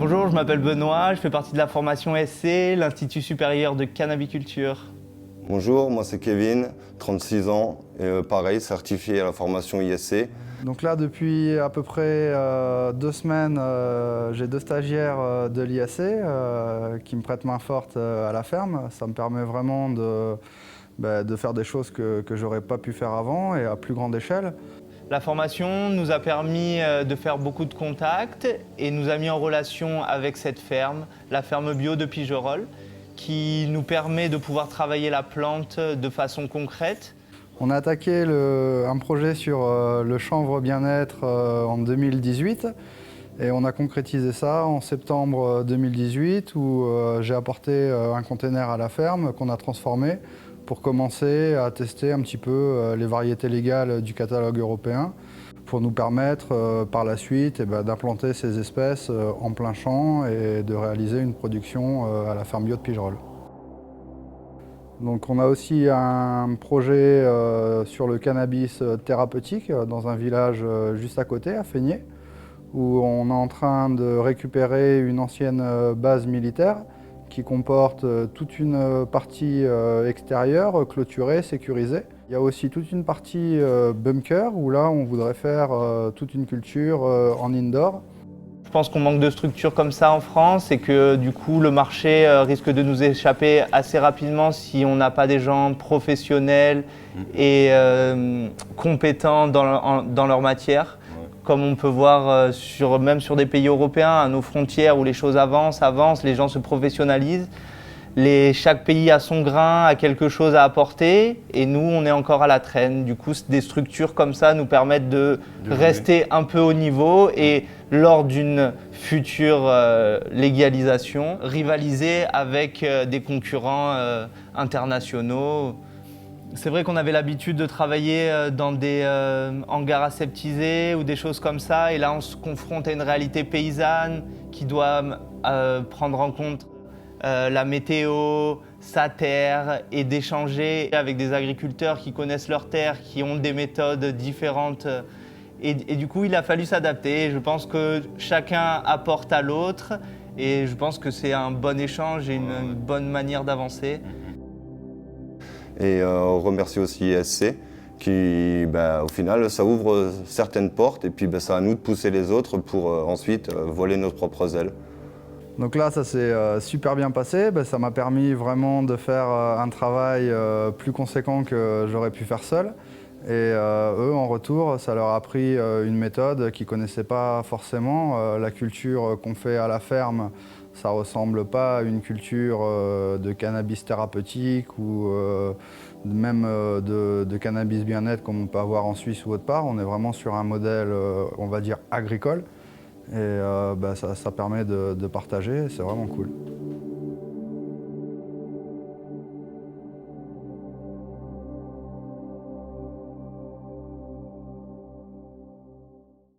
Bonjour, je m'appelle Benoît, je fais partie de la formation SC, l'Institut supérieur de cannabiculture. Bonjour, moi c'est Kevin, 36 ans, et pareil, certifié à la formation ISC. Donc là, depuis à peu près 2 semaines, j'ai 2 stagiaires de l'ISC qui me prêtent main forte à la ferme. Ça me permet vraiment de faire des choses que j'aurais pas pu faire avant et à plus grande échelle. La formation nous a permis de faire beaucoup de contacts et nous a mis en relation avec cette ferme, la ferme bio de Pigerolles, qui nous permet de pouvoir travailler la plante de façon concrète. On a attaqué un projet sur le chanvre bien-être en 2018 et on a concrétisé ça en septembre 2018 où j'ai apporté un container à la ferme qu'on a transformé pour commencer à tester un petit peu les variétés légales du catalogue européen pour nous permettre par la suite d'implanter ces espèces en plein champ et de réaliser une production à la ferme bio de Pigerolles. Donc on a aussi un projet sur le cannabis thérapeutique dans un village juste à côté, à Feigné, où on est en train de récupérer une ancienne base militaire qui comporte toute une partie extérieure, clôturée, sécurisée. Il y a aussi toute une partie bunker, où là on voudrait faire toute une culture en indoor. Je pense qu'on manque de structures comme ça en France et que du coup le marché risque de nous échapper assez rapidement si on n'a pas des gens professionnels et compétents dans leur matière. Comme on peut voir même sur des pays européens, à nos frontières où les choses avancent, les gens se professionnalisent. Chaque pays a son grain, a quelque chose à apporter et nous, on est encore à la traîne. Du coup, des structures comme ça nous permettent de rester un peu au niveau et lors d'une future légalisation, rivaliser avec des concurrents internationaux. C'est vrai qu'on avait l'habitude de travailler dans des hangars aseptisés ou des choses comme ça et là, on se confronte à une réalité paysanne qui doit prendre en compte la météo, sa terre et d'échanger avec des agriculteurs qui connaissent leur terre, qui ont des méthodes différentes. Et du coup, il a fallu s'adapter. Je pense que chacun apporte à l'autre et je pense que c'est un bon échange et une bonne manière d'avancer. Et on remercie aussi ISC qui, au final, ça ouvre certaines portes et puis c'est à nous de pousser les autres pour ensuite voler nos propres ailes. Donc là, ça s'est super bien passé. Ça m'a permis vraiment de faire un travail plus conséquent que j'aurais pu faire seul. Et eux, en retour, ça leur a appris une méthode qu'ils ne connaissaient pas forcément. La culture qu'on fait à la ferme, ça ne ressemble pas à une culture de cannabis thérapeutique ou même de cannabis bien-être comme on peut avoir en Suisse ou autre part. On est vraiment sur un modèle, on va dire, agricole. Et ça permet de partager, c'est vraiment cool.